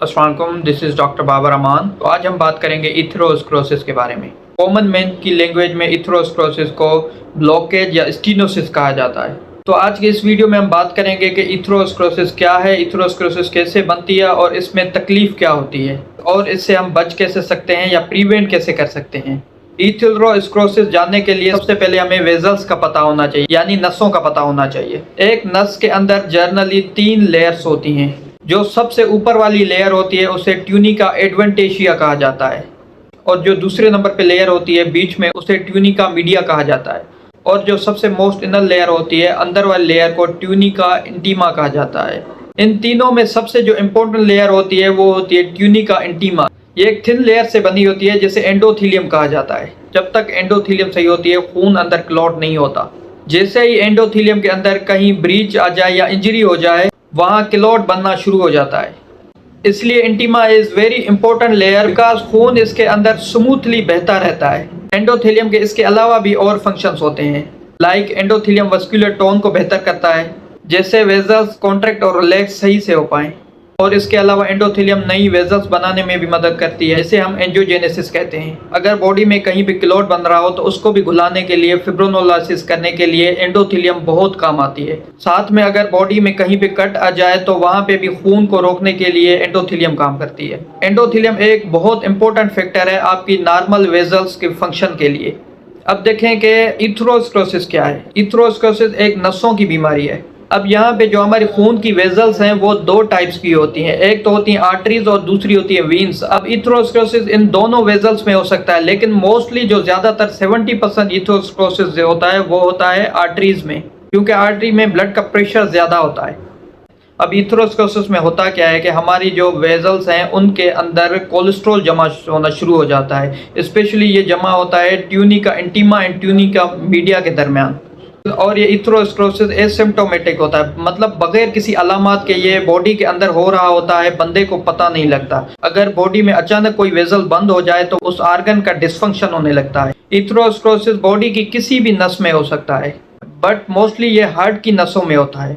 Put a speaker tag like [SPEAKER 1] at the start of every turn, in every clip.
[SPEAKER 1] अस्सलाम वालेकुम, this is doctor Babar अमान। तो आज हम बात करेंगे इथेरोस्क्लेरोसिस के बारे में। कॉमन मैन की लैंग्वेज में इथेरोस्क्लेरोसिस को ब्लॉकेज या स्टेनोसिस कहा जाता है। तो आज के इस वीडियो में हम बात करेंगे कि इथेरोस्क्लेरोसिस क्या है, इथेरोस्क्लेरोसिस कैसे बनती है और इसमें तकलीफ क्या होती है और इससे हम बच कैसे सकते हैं या प्रिवेंट कैसे कर सकते हैं। इथेरोस्क्लेरोसिस जानने के लिए सबसे पहले हमें वेजल्स का पता होना चाहिए, यानी नसों का पता होना चाहिए। एक नस के अंदर जनरली 3 लेयर्स होती हैं। जो सबसे ऊपर वाली लेयर होती है उसे ट्यूनिका एडवेंटिशिया कहा जाता है, और जो दूसरे नंबर पे लेयर होती है बीच में उसे ट्यूनिका मीडिया कहा जाता है, और जो सबसे मोस्ट इनर लेयर होती है अंदर वाली लेयर को ट्यूनिका इंटीमा कहा जाता है। इन तीनों में सबसे जो इम्पोर्टेंट लेयर होती है वो होती है ट्यूनिका इंटीमा। ये एक थिन लेयर से बनी होती है जिसे एंडोथीलियम कहा जाता है। जब तक एंडोथीलियम सही होती है खून अंदर क्लॉट नहीं होता। जैसे ही एंडोथीलियम के अंदर कहीं ब्रीच आ जाए या इंजरी हो जाए वहाँ क्लॉट बनना शुरू हो जाता है। इसलिए intima is very important layer because खून इसके अंदर स्मूथली बहता रहता है। एंडोथेलियम के इसके अलावा भी और फंक्शंस होते हैं, लाइक एंडोथेलियम वस्कुलर टोन को बेहतर करता है, जैसे वेजल्स कॉन्ट्रैक्ट और रिलैक्स सही से हो पाएं, और इसके अलावा एंडोथेलियम नई वेजल्स बनाने में भी मदद करती है, इसे हम एंजियोजेनेसिस कहते हैं। अगर बॉडी में कहीं भी क्लॉट बन रहा हो तो उसको भी घुलाने के लिए, फिब्रोनोलाइसिस करने के लिए एंडोथेलियम बहुत काम आती है। साथ में अगर बॉडी में कहीं भी कट आ जाए तो वहाँ पे भी खून को रोकने के लिए एंडोथेलियम काम करती है। एंडोथेलियम एक बहुत इंपॉर्टेंट फैक्टर है आपकी नॉर्मल वेजल्स के फंक्शन के लिए। अब देखें कि इथेरोस्क्लेरोसिस क्या है। इथेरोस्क्लेरोसिस एक नसों की बीमारी है। अब यहाँ पे जो हमारे खून की वेजल्स हैं वो 2 टाइप्स की होती हैं, एक तो होती हैं आर्टरीज और दूसरी होती है वीन्स। अब इथेरोस्क्लेरोसिस इन दोनों वेजल्स में हो सकता है, लेकिन मोस्टली जो ज़्यादातर 70% इथेरोस्क्लेरोसिस जो होता है वो होता है आर्टरीज में, क्योंकि आर्टरी में ब्लड का प्रेशर ज़्यादा होता है। अब इथेरोस्क्लेरोसिस में होता क्या है कि हमारी जो वेजल्स हैं उनके अंदर कोलेस्ट्रॉल जमा होना शुरू हो जाता है। स्पेशली ये जमा होता है tunica intima and tunica media के दरमियान, और ये इथेरोस्क्लेरोसिस एसिम्प्टोमेटिक होता है, मतलब बगैर किसी अलामत के ये बॉडी के अंदर हो रहा होता है, बंदे को पता नहीं लगता। अगर बॉडी में अचानक कोई वेजल बंद हो जाए तो उस आर्गन का डिसफंक्शन होने लगता है। इथेरोस्क्लेरोसिस बॉडी की किसी भी नस में हो सकता है, बट मोस्टली ये हार्ट की नसों में होता है।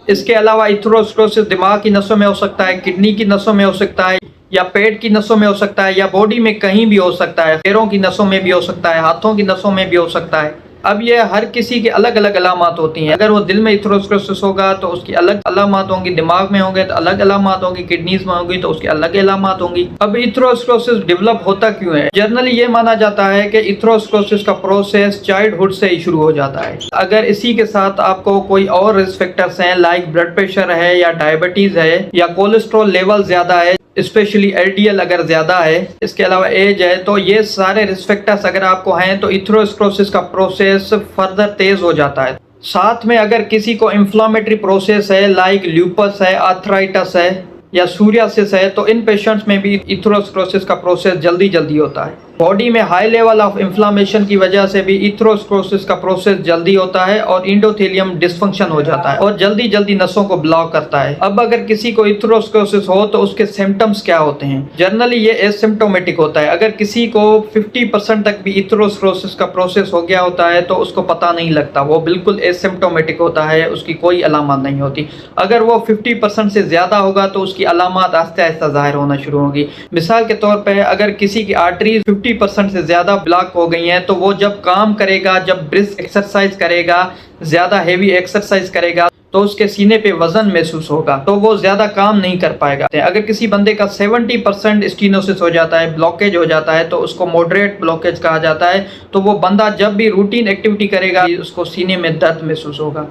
[SPEAKER 1] इसके अलावा इथेरोस्क्लेरोसिस दिमाग की नसों में हो सकता है, किडनी की नसों में हो सकता है, या पेट की नसों में हो सकता है, या बॉडी में कहीं भी हो सकता है। पैरों की नसों में भी हो सकता है, हाथों की नसों में भी हो सकता है। अब ये हर किसी की अलग अलग अलामत होती हैं। अगर वो दिल में इथेरोस्क्लेरोसिस होगा तो उसकी अलग अलामत होंगी, दिमाग में होंगे तो अलग अलामत होंगी, किडनीज में होंगी तो उसकी अलग अलामत होंगी। अब इथेरोस्क्लेरोसिस डेवलप होता क्यों है? जनरली ये माना जाता है कि इथेरोस्क्लेरोसिस का प्रोसेस चाइल्डहुड से ही शुरू हो जाता है। अगर इसी के साथ आपको कोई और रिस्क फैक्टर्स हैं, लाइक ब्लड प्रेशर है या डायबिटीज है या कोलेस्ट्रॉल लेवल ज्यादा है, स्पेशली LDL अगर ज़्यादा है, इसके अलावा एज है, तो ये सारे रिस्क फैक्टर्स अगर आपको हैं तो इथेरोस्क्लेरोसिस का प्रोसेस फर्दर तेज़ हो जाता है। साथ में अगर किसी को इन्फ्लामेटरी प्रोसेस है, लाइक ल्यूपस है, आर्थराइटिस है या सोरियासिस है, तो इन पेशेंट्स में भी इथेरोस्क्लेरोसिस का प्रोसेस जल्दी होता है। बॉडी में हाई लेवल ऑफ इन्फ्लामेशन की वजह से भी इथेरोस्क्लेरोसिस का प्रोसेस जल्दी होता है और एंडोथेलियम डिसफंक्शन हो जाता है और जल्दी नसों को ब्लॉक करता है। अब अगर किसी को इथेरोस्क्लेरोसिस हो तो उसके सिम्टम्स क्या होते हैं? जनरली ये एसिम्प्टोमेटिक होता है। अगर किसी को 50% तक भी इथेरोस्क्लेरोसिस का प्रोसेस हो गया होता है तो उसको पता नहीं लगता, वो बिल्कुल एसिम्प्टोमेटिक होता है, उसकी कोई अलामत नहीं होती। अगर वो 50% से ज़्यादा होगा तो उसकी अलामत आहिस्ता आहिस्ता ज़ाहिर होना शुरू होगी। मिसाल के तौर पर अगर किसी की आर्टरीज 50% से ज़्यादा ब्लॉक हो गई हैं तो वो जब काम करेगा, जब ब्रिस्क एक्सरसाइज करेगा, ज़्यादा हेवी एक्सरसाइज करेगा तो उसके सीने पे वजन महसूस होगा, तो वो ज़्यादा काम नहीं कर पाएगा। अगर किसी बंदे का 70% स्टेनोसिस हो जाता है, ब्लॉकेज हो जाता है, तो उसको मॉडरेट ब्लॉकेज कहा जाता है। तो वो बंदा जब भी रूटीन एक्टिविटी करेगा उसको सीने में दर्द महसूस होगा।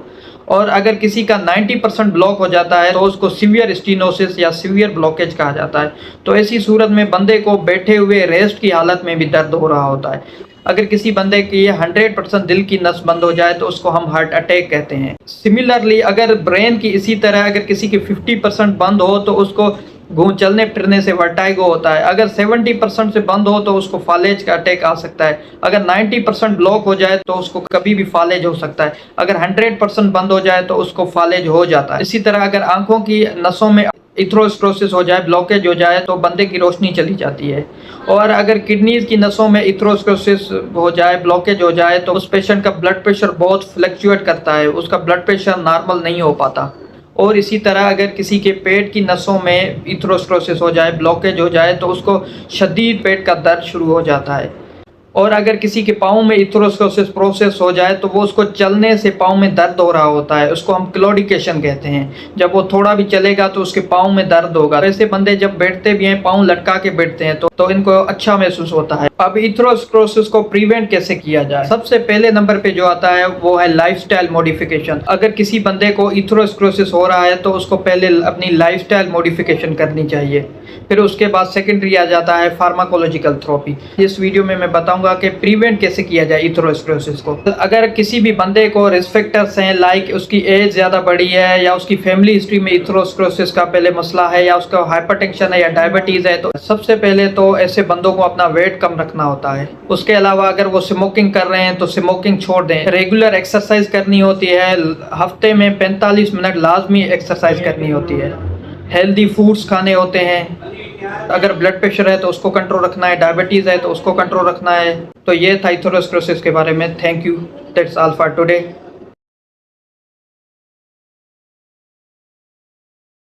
[SPEAKER 1] और अगर किसी का 90% ब्लॉक हो जाता है तो उसको सीवियर स्टेनोसिस या सीवियर ब्लॉकेज कहा जाता है। तो ऐसी सूरत में बंदे को बैठे हुए रेस्ट की हालत में भी दर्द हो रहा होता है। अगर किसी बंदे की 100% दिल की नस बंद हो जाए तो उसको हम हार्ट अटैक कहते हैं। सिमिलरली अगर ब्रेन की इसी तरह अगर किसी की 50% बंद हो तो उसको चलने फिरने से वर्टाइगो होता है। अगर 70% से बंद हो तो उसको फालेज का अटैक आ सकता है। अगर 90% ब्लॉक हो जाए तो उसको कभी भी फालेज हो सकता है। अगर 100% बंद हो जाए तो उसको फालेज हो जाता है। इसी तरह अगर आंखों की नसों में इथेरोस्क्लेरोसिस हो जाए, ब्लॉकेज हो जाए, तो बंदे की रोशनी चली जाती है। और अगर किडनीज की नसों में इथेरोस्क्लेरोसिस हो जाए, ब्लॉकेज हो जाए, तो उस पेशेंट का ब्लड प्रेशर बहुत फ्लक्चुएट करता है, उसका ब्लड प्रेशर नॉर्मल नहीं हो पाता। और इसी तरह अगर किसी के पेट की नसों में इथेरोस्क्लेरोसिस हो जाए, ब्लॉकेज हो जाए, तो उसको शदीद पेट का दर्द शुरू हो जाता है। और अगर किसी के पाँव में इथेरोस्क्लेरोसिस प्रोसेस हो जाए तो वो उसको चलने से पाँव में दर्द हो रहा होता है, उसको हम क्लॉडिकेशन कहते हैं। जब वो थोड़ा भी चलेगा तो उसके पाँव में दर्द होगा। ऐसे बंदे जब बैठते भी हैं, पाँव लटका के बैठते हैं, तो इनको अच्छा महसूस होता है। अब इथेरोस्क्लेरोसिस को प्रिवेंट कैसे किया जाए? सबसे पहले नंबर पे जो आता है वो है लाइफस्टाइल मॉडिफिकेशन। अगर किसी बंदे को इथेरोस्क्लेरोसिस हो रहा है तो उसको पहले अपनी लाइफस्टाइल मॉडिफिकेशन करनी चाहिए। फिर उसके बाद सेकेंडरी आ जाता है फार्माकोलॉजिकल थेरेपी। इस वीडियो में मैं बताऊंगा कि प्रिवेंट कैसे किया जाए इथेरोस्क्लेरोसिस को। अगर किसी भी बंदे को रिस्क फैक्टर्स हैं, लाइक उसकी एज ज़्यादा बड़ी है या उसकी फैमिली हिस्ट्री में इथेरोस्क्लेरोसिस का पहले मसला है या उसका हाइपरटेंशन है या डायबिटीज़ है, तो सबसे पहले तो ऐसे बंदों को अपना वेट कम रखना होता है। उसके अलावा अगर वो स्मोकिंग कर रहे हैं तो स्मोकिंग छोड़ दें। रेगुलर एक्सरसाइज करनी होती है, हफ्ते में 45 मिनट लाजमी एक्सरसाइज करनी होती है। हेल्दी फूड्स खाने होते हैं। अगर ब्लड प्रेशर है तो उसको कंट्रोल रखना है, डायबिटीज़ है तो उसको कंट्रोल रखना है। तो ये था इथेरोस्क्लेरोसिस के बारे में। Thank you, that's all for today.